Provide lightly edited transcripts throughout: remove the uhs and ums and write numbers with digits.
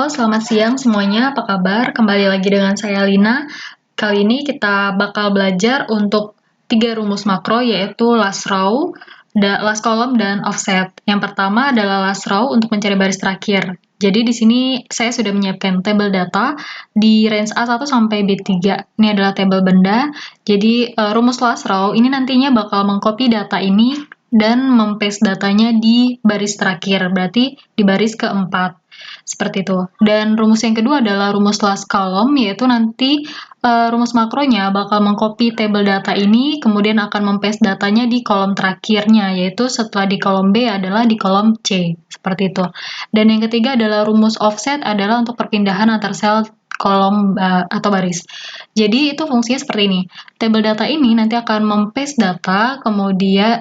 Halo, selamat siang semuanya. Apa kabar? Kembali lagi dengan saya Lina. Kali ini kita bakal belajar untuk 3 rumus makro, yaitu last row, last column, dan offset. Yang pertama adalah last row untuk mencari baris terakhir. Jadi di sini saya sudah menyiapkan tabel data di range A1 sampai B3. Ini adalah tabel benda. Jadi rumus last row ini nantinya bakal mengcopy data ini dan mempaste datanya di baris terakhir, berarti di baris keempat. Seperti itu. Dan rumus yang kedua adalah rumus last column, yaitu nanti rumus makronya bakal mengcopy tabel data ini, kemudian akan mempaste datanya di kolom terakhirnya, yaitu setelah di kolom B adalah di kolom C. Seperti itu. Dan yang ketiga adalah rumus offset, adalah untuk perpindahan antar sel kolom atau baris. Jadi itu fungsinya seperti ini. Tabel data ini nanti akan mempaste data, kemudian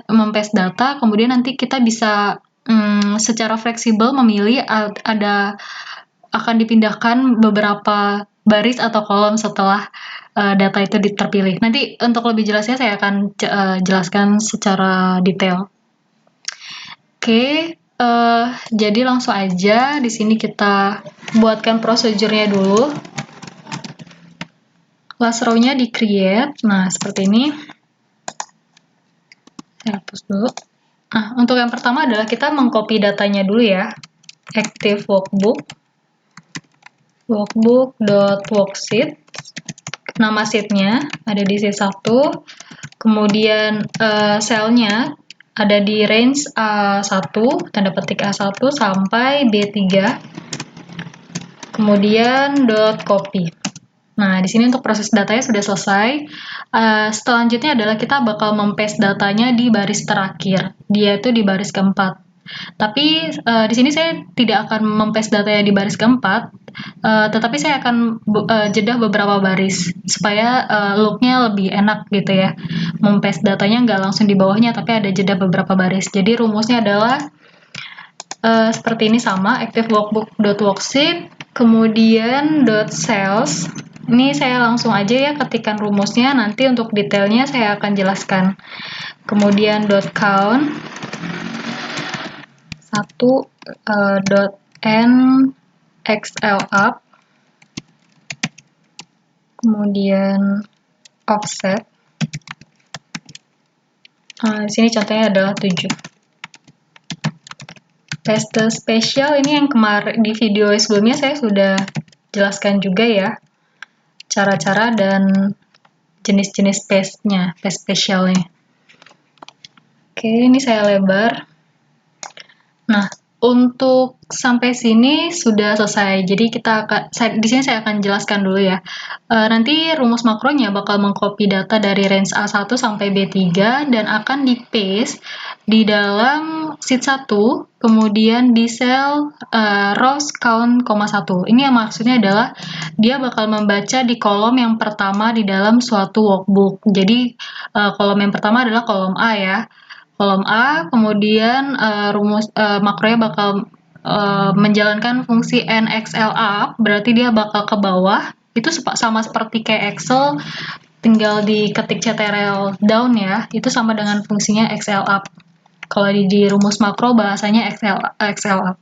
nanti kita bisa secara fleksibel memilih akan dipindahkan beberapa baris atau kolom setelah data itu terpilih. Nanti untuk lebih jelasnya saya akan jelaskan secara detail. Oke, jadi langsung aja di sini kita buatkan prosedurnya dulu. Last row-nya di create. Nah, seperti ini. Saya hapus dulu. Nah, untuk yang pertama adalah kita mengcopy datanya dulu ya. Active workbook.worksheet. Nama sheet-nya ada di sheet 1. Kemudian selnya ada di range A1, tanda petik A1 sampai B3. Kemudian .copy. Nah, di sini untuk proses datanya sudah selesai. Selanjutnya adalah kita bakal mempaste datanya di baris terakhir, dia itu di baris keempat. Tapi di sini saya tidak akan mempaste datanya di baris keempat, tetapi saya akan jeda beberapa baris supaya look-nya lebih enak gitu ya. Mempaste datanya nggak langsung di bawahnya, tapi ada jeda beberapa baris. Jadi rumusnya adalah seperti ini sama, active workbook.worksheet, kemudian .cells. Ini saya langsung aja ya ketikkan rumusnya, nanti untuk detailnya saya akan jelaskan. Kemudian .count 1 .n xlup, kemudian offset. Di sini contohnya adalah 7. Paste spesial ini yang kemarin di video sebelumnya saya sudah jelaskan juga ya, cara-cara dan jenis-jenis paste-nya, paste spesialnya. Oke, ini saya lebar. Nah, untuk sampai sini sudah selesai. Jadi di sini saya akan jelaskan dulu ya. Nanti rumus makronya bakal mengcopy data dari range A1 sampai B3 dan akan di-paste di dalam sheet 1, kemudian di sel rows count, 1. Ini yang maksudnya adalah dia bakal membaca di kolom yang pertama di dalam suatu workbook. Jadi kolom yang pertama adalah kolom A ya. Kolom A, kemudian rumus makronya bakal menjalankan fungsi nxlup, berarti dia bakal ke bawah. Itu sama seperti kayak Excel, tinggal diketik ctrl down ya, itu sama dengan fungsinya xlup. Kalau di rumus makro bahasanya xlup.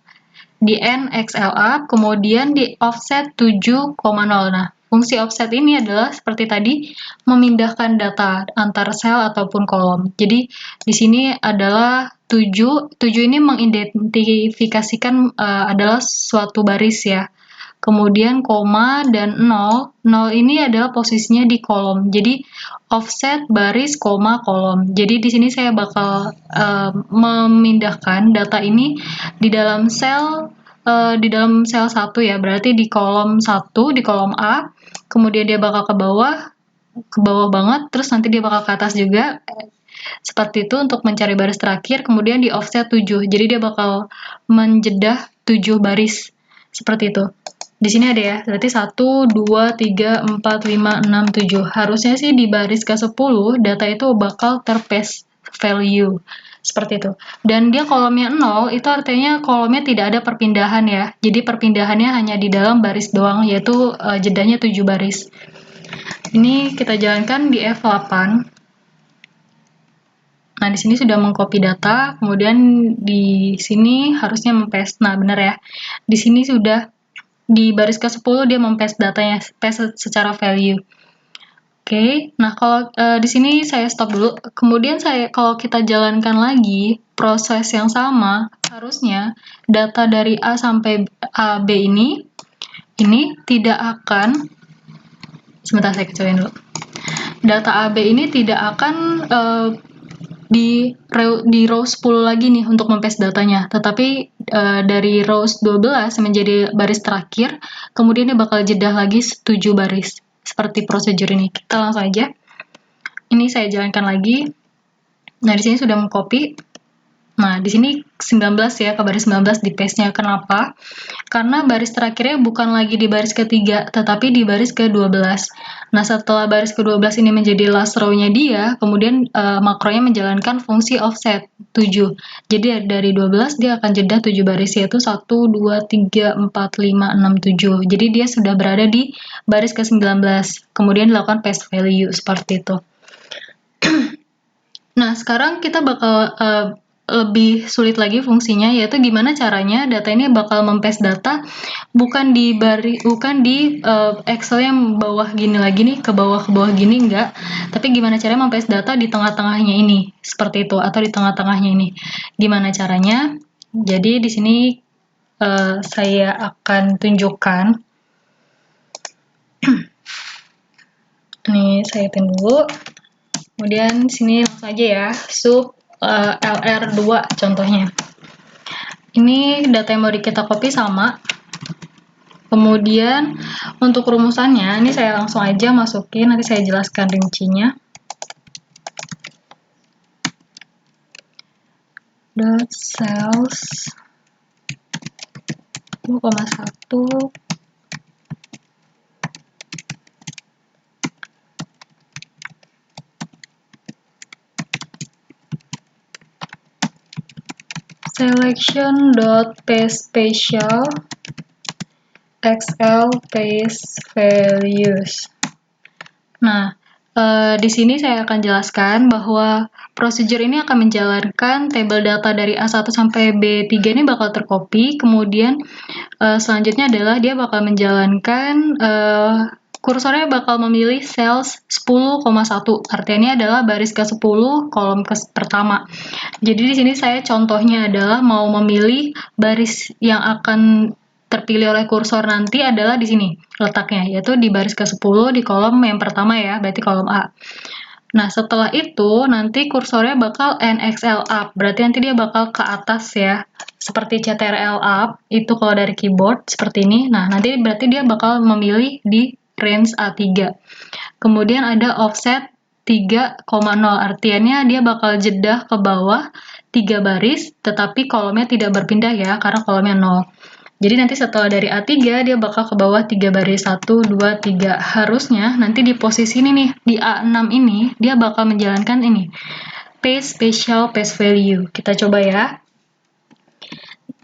Di nxlup, kemudian di offset 7,0. Nah, fungsi offset ini adalah seperti tadi, memindahkan data antar sel ataupun kolom. Jadi di sini adalah 7 ini mengidentifikasikan adalah suatu baris ya. Kemudian koma dan 0 ini adalah posisinya di kolom. Jadi offset baris koma kolom. Jadi di sini saya bakal memindahkan data ini di dalam sel 1 ya, berarti di kolom 1, di kolom A, kemudian dia bakal ke bawah banget, terus nanti dia bakal ke atas juga, seperti itu untuk mencari baris terakhir, kemudian di offset 7, jadi dia bakal menjedah 7 baris, seperti itu. Di sini ada ya, berarti 1, 2, 3, 4, 5, 6, 7. Harusnya sih di baris ke-10, data itu bakal terpaste value. Seperti itu. Dan dia kolomnya 0, itu artinya kolomnya tidak ada perpindahan ya. Jadi perpindahannya hanya di dalam baris doang, yaitu jedanya 7 baris. Ini kita jalankan di F8. Nah, di sini sudah mengcopy data, kemudian di sini harusnya mempaste. Nah, benar ya. Di sini sudah di baris ke-10 dia mempaste datanya, paste secara value. Oke, nah kalau di sini saya stop dulu. Kemudian kalau kita jalankan lagi proses yang sama, harusnya data dari A sampai B ini tidak akan, sebentar saya kecilin dulu. Data AB ini tidak akan di row 10 lagi nih untuk mempaste datanya, tetapi dari row 12 menjadi baris terakhir, kemudian dia bakal jeda lagi 7 baris. Seperti prosedur ini. Kita langsung aja. Ini saya jalankan lagi. Nah, di sini sudah mengcopy. Nah, di sini 19 ya, ke baris 19 di paste-nya. Kenapa? Karena baris terakhirnya bukan lagi di baris ketiga, tetapi di baris ke-12. Nah, setelah baris ke-12 ini menjadi last row-nya dia, kemudian makronya menjalankan fungsi offset 7. Jadi dari 12 dia akan jeda 7 baris, yaitu 1, 2, 3, 4, 5, 6, 7. Jadi dia sudah berada di baris ke-19. Kemudian dilakukan paste value, seperti itu. Nah, sekarang kita bakal lebih sulit lagi fungsinya, yaitu gimana caranya data ini bakal mempaste data bukan di Excel yang bawah gini lagi nih, ke bawah gini, enggak, tapi gimana caranya mempaste data di tengah-tengahnya ini, seperti itu, atau di tengah-tengahnya ini. Gimana caranya? Jadi di sini saya akan tunjukkan. Nih, saya pin dulu. Kemudian sini langsung aja ya, sub LR2 contohnya. Ini data yang mau kita copy sama. Kemudian untuk rumusannya, ini saya langsung aja masukin, nanti saya jelaskan rincinya. Dot cells 2,1 selection.pasteSpecial XL paste values. Nah, di sini saya akan jelaskan bahwa prosedur ini akan menjalankan tabel data dari A1 sampai B3 ini bakal tercopy, kemudian selanjutnya adalah dia bakal menjalankan kursornya bakal memilih cells 10,1. Artinya ini adalah baris ke-10 kolom pertama. Jadi di sini saya contohnya adalah mau memilih baris yang akan terpilih oleh kursor nanti adalah di sini letaknya, yaitu di baris ke-10 di kolom yang pertama ya, berarti kolom A. Nah, setelah itu nanti kursornya bakal NXL up, berarti nanti dia bakal ke atas ya, seperti CTRL up, itu kalau dari keyboard seperti ini. Nah, nanti berarti dia bakal memilih di range A3. Kemudian ada offset 3,0, artinya dia bakal jeda ke bawah 3 baris, tetapi kolomnya tidak berpindah ya, karena kolomnya 0. Jadi nanti setelah dari A3, dia bakal ke bawah 3 baris, 1, 2, 3. Harusnya nanti di posisi ini nih, di A6 ini, dia bakal menjalankan ini, pasteSpecial paste value. Kita coba ya.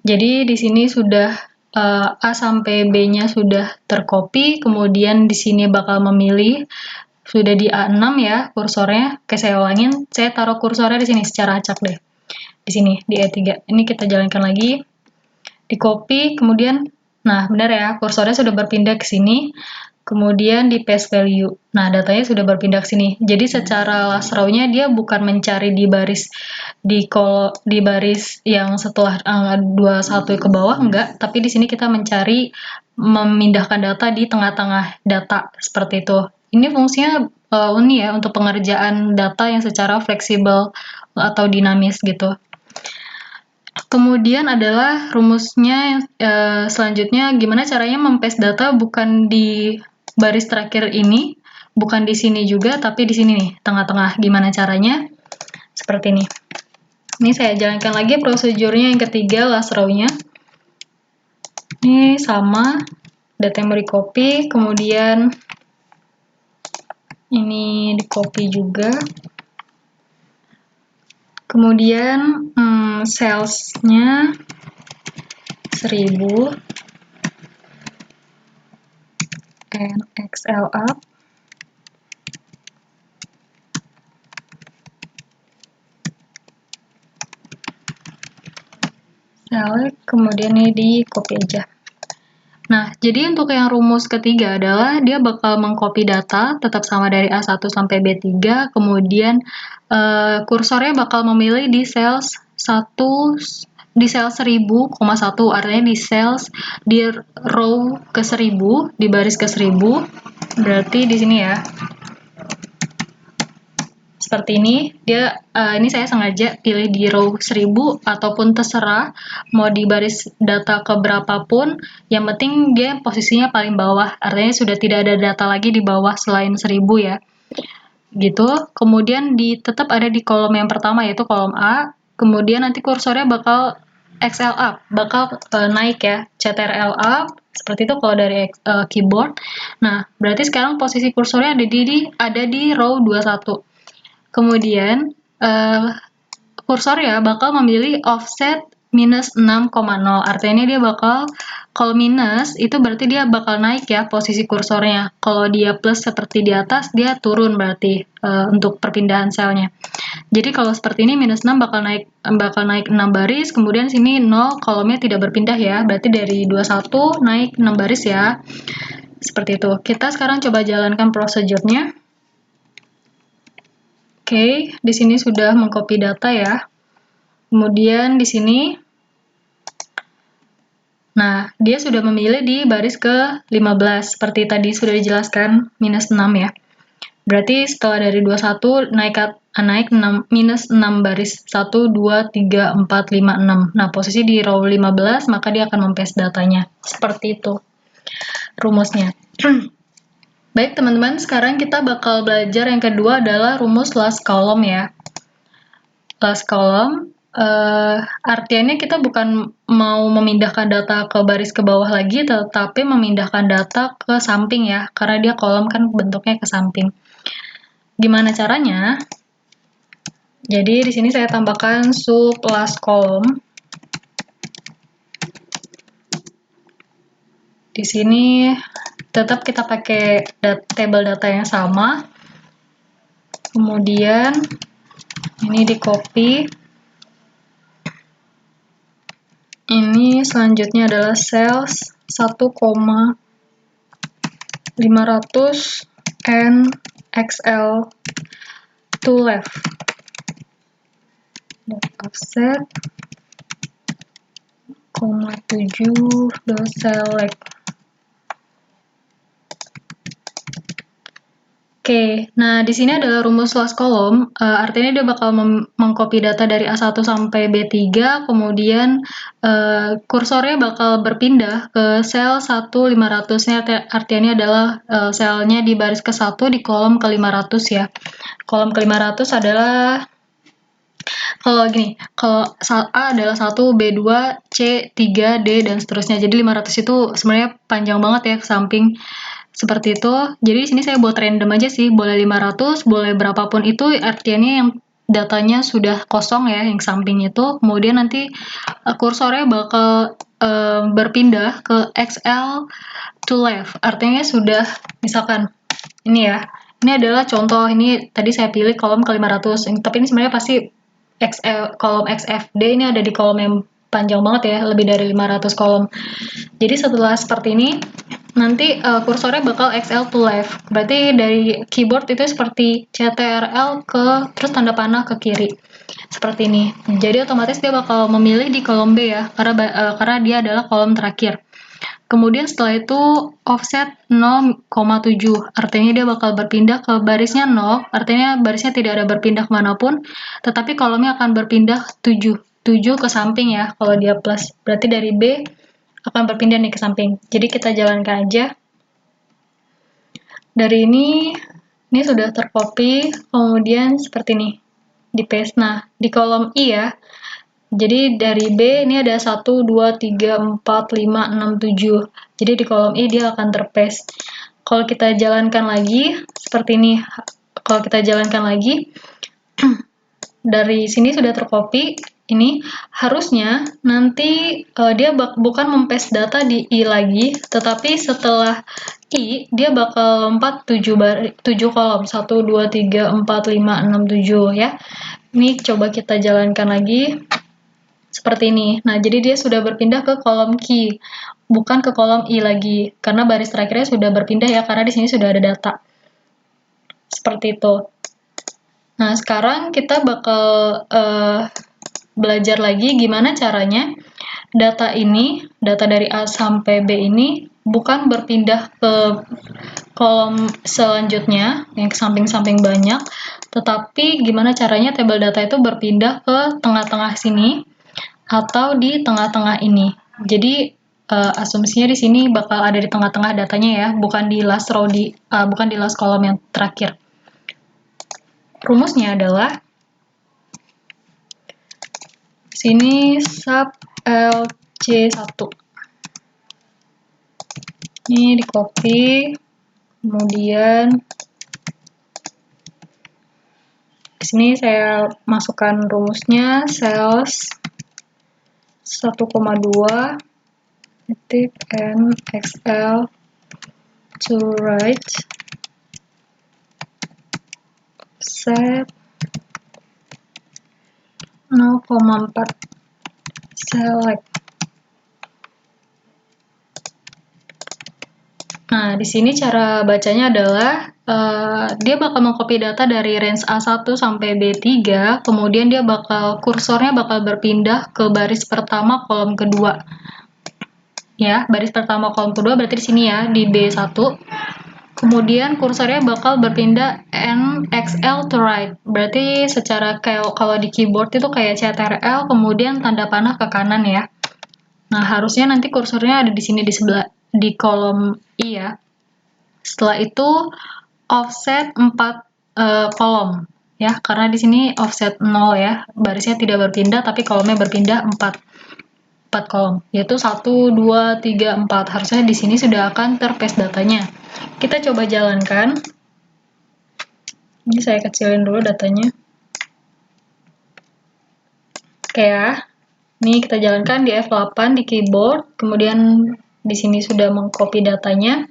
Jadi di sini sudah A sampai B-nya sudah tercopy, kemudian di sini bakal memilih, sudah di A6 ya kursornya. Oke, saya ulangin, saya taruh kursornya di sini secara acak deh. Di sini, di E3. Ini kita jalankan lagi. Di copy, kemudian, nah benar ya, kursornya sudah berpindah ke sini, kemudian di paste value. Nah, datanya sudah berpindah ke sini. Jadi secara last row-nya dia bukan mencari di baris yang setelah 21 ke bawah, enggak, tapi di sini kita mencari memindahkan data di tengah-tengah data, seperti itu. Ini fungsinya ini ya, untuk pengerjaan data yang secara fleksibel atau dinamis gitu. Kemudian adalah rumusnya selanjutnya, gimana caranya mempaste data bukan di baris terakhir ini, bukan di sini juga, tapi di sini nih, tengah-tengah. Gimana caranya? Seperti ini. Ini saya jalankan lagi prosedurnya yang ketiga, last row-nya. Ini sama, data yang mau di-copy, kemudian ini di-copy juga. Kemudian cells-nya 1000 NXL up. Select, kemudian ini di copy aja. Nah, jadi untuk yang rumus ketiga adalah dia bakal mengcopy data tetap sama dari A1 sampai B3, kemudian kursornya bakal memilih di sel 1000,1, artinya di di row ke 1000, di baris ke 1000. Berarti di sini ya. Seperti ini, ini saya sengaja pilih di row 1000 ataupun terserah mau di baris data ke berapapun, yang penting dia posisinya paling bawah, artinya sudah tidak ada data lagi di bawah selain 1000 ya. Gitu. Kemudian tetap ada di kolom yang pertama yaitu kolom A, kemudian nanti kursornya bakal XL up, bakal naik ya, CTRL up, seperti itu kalau dari keyboard. Nah, berarti sekarang posisi kursornya ada di row 21. Kemudian, kursor ya bakal memilih offset minus 6,0. Artinya dia bakal, kalau minus itu berarti dia bakal naik ya posisi kursornya. Kalau dia plus seperti di atas, dia turun berarti untuk perpindahan selnya. Jadi kalau seperti ini minus 6 bakal naik 6 baris, kemudian sini 0 kolomnya tidak berpindah ya. Berarti dari 21 naik 6 baris ya. Seperti itu. Kita sekarang coba jalankan prosedurnya. Oke, di sini sudah mengcopy data ya. Kemudian di sini, nah, dia sudah memilih di baris ke-15, seperti tadi sudah dijelaskan, minus 6 ya. Berarti setelah dari 21, naik minus 6 baris, 1, 2, 3, 4, 5, 6. Nah, posisi di row 15, maka dia akan paste datanya. Seperti itu rumusnya. Baik teman-teman, sekarang kita bakal belajar yang kedua adalah rumus last column ya. Last column, artinya kita bukan mau memindahkan data ke baris ke bawah lagi, tetapi memindahkan data ke samping ya, karena dia kolom kan bentuknya ke samping. Gimana caranya? Jadi di sini saya tambahkan sub last column. Di sini tetap kita pakai table data yang sama. Kemudian ini di copy. Ini selanjutnya adalah cells 1,500 and XL to left. Offset, 7 select. Oke, nah di sini adalah rumus last column, artinya dia bakal mengcopy data dari A1 sampai B3, kemudian kursornya bakal berpindah ke sel 1500-nya, artinya adalah selnya di baris ke-1 di kolom ke-500 ya. Kolom ke-500 adalah, kalau gini, kalau A adalah 1, B2, C, 3, D, dan seterusnya. Jadi 500 itu sebenarnya panjang banget ya ke samping. Seperti itu. Jadi di sini saya buat random aja sih, boleh 500, boleh berapapun itu, artinya yang datanya sudah kosong ya, yang samping itu. Kemudian nanti kursornya bakal berpindah ke XL to left. Artinya sudah, misalkan ini ya. Ini adalah contoh, ini tadi saya pilih kolom ke 500, tapi ini sebenarnya pasti kolom XFD ini ada di kolom yang panjang banget ya, lebih dari 500 kolom. Jadi setelah seperti ini, nanti kursornya bakal XL to left. Berarti dari keyboard itu seperti CTRL terus tanda panah ke kiri. Seperti ini. Jadi otomatis dia bakal memilih di kolom B ya, karena dia adalah kolom terakhir. Kemudian setelah itu offset 0,7, artinya dia bakal berpindah ke barisnya 0, artinya barisnya tidak ada berpindah kemanapun, tetapi kolomnya akan berpindah 7 ke samping ya, kalau dia plus. Berarti dari B akan berpindah nih ke samping. Jadi kita jalankan aja. Dari ini sudah tercopy, kemudian seperti ini, di paste. Nah, di kolom I ya, jadi dari B ini ada 1, 2, 3, 4, 5, 6, 7. Jadi di kolom I dia akan terpaste. Kalau kita jalankan lagi, seperti ini. Kalau kita jalankan lagi, dari sini sudah tercopy. Ini harusnya nanti dia bukan mempaste data di I lagi, tetapi setelah I, dia bakal lompat 7 kolom. 1, 2, 3, 4, 5, 6, 7 ya. Ini coba kita jalankan lagi. Seperti ini. Nah, jadi dia sudah berpindah ke kolom key, bukan ke kolom I lagi, karena baris terakhirnya sudah berpindah ya, karena di sini sudah ada data. Seperti itu. Nah, sekarang kita bakal belajar lagi gimana caranya data ini, data dari A sampai B ini, bukan berpindah ke kolom selanjutnya, yang ke samping-samping banyak, tetapi gimana caranya tabel data itu berpindah ke tengah-tengah sini, atau di tengah-tengah ini. Jadi asumsinya di sini bakal ada di tengah-tengah datanya ya, bukan di last row bukan di last column yang terakhir. Rumusnya adalah sini sub LC1. Ini di copy, kemudian di sini saya masukkan rumusnya cells 1,2 titik n xl to right set 0,4 select. Nah, di sini cara bacanya adalah dia bakal mengcopy data dari range A1 sampai B3, kemudian dia kursornya bakal berpindah ke baris pertama kolom kedua. Ya, baris pertama kolom kedua berarti di sini ya, di B1. Kemudian kursornya bakal berpindah NXL to right. Berarti secara kalau di keyboard itu kayak CTRL kemudian tanda panah ke kanan ya. Nah, harusnya nanti kursornya ada di sini di sebelah di kolom I ya. Setelah itu offset 4 kolom ya, karena di sini offset 0 ya. Barisnya tidak berpindah tapi kolomnya berpindah 4 kolom, yaitu 1 2 3 4. Harusnya di sini sudah akan terpaste datanya. Kita coba jalankan. Ini saya kecilin dulu datanya. Oke ya. Ini kita jalankan di F8 di keyboard, kemudian di sini sudah mengcopy datanya.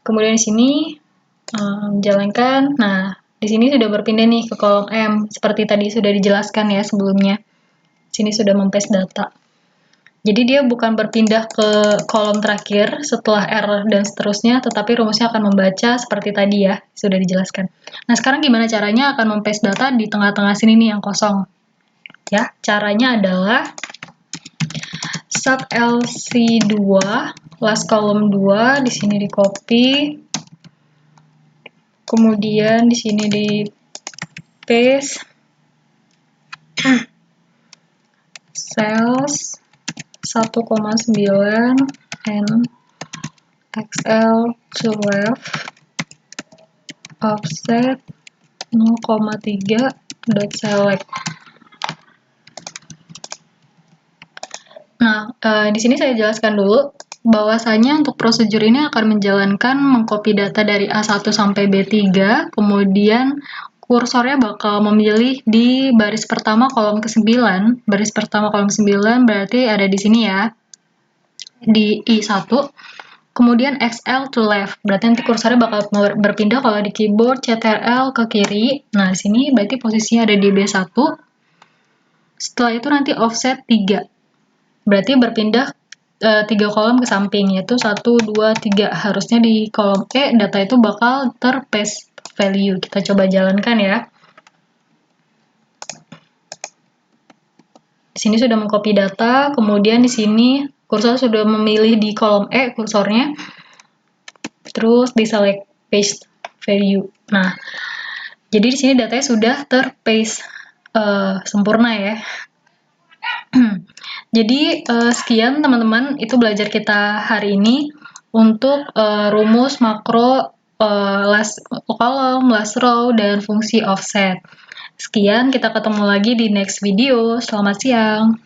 Kemudian di sini jalankan. Nah, di sini sudah berpindah nih ke kolom M, seperti tadi sudah dijelaskan ya sebelumnya. Sini sudah mempaste data. Jadi dia bukan berpindah ke kolom terakhir setelah R dan seterusnya, tetapi rumusnya akan membaca seperti tadi ya, sudah dijelaskan. Nah, sekarang gimana caranya akan mempaste data di tengah-tengah sini nih yang kosong? Ya, caranya adalah sub LC2, last column 2, di sini di copy, kemudian di sini di paste, cells 1,9 n XL to left, offset 0,3 dot select. Nah, di sini saya jelaskan dulu bahwasanya untuk prosedur ini akan menjalankan mengcopy data dari A1 sampai B3, kemudian kursornya bakal memilih di baris pertama kolom ke-9. Baris pertama kolom 9 berarti ada di sini ya, di I1. Kemudian XL to left, berarti nanti kursornya bakal berpindah kalau di keyboard CTRL ke kiri. Nah, di sini berarti posisinya ada di B1. Setelah itu nanti offset 3. Berarti berpindah 3 kolom ke samping, yaitu 1, 2, 3. Harusnya di kolom E, data itu bakal terpaste value. Kita coba jalankan ya. Di sini sudah mengcopy data, kemudian di sini kursor sudah memilih di kolom E kursornya, terus di select paste value. Nah, jadi di sini datanya sudah terpaste sempurna ya. Jadi sekian teman-teman, itu belajar kita hari ini untuk rumus makro last column, last row, dan fungsi offset. Sekian, kita ketemu lagi di next video. Selamat siang.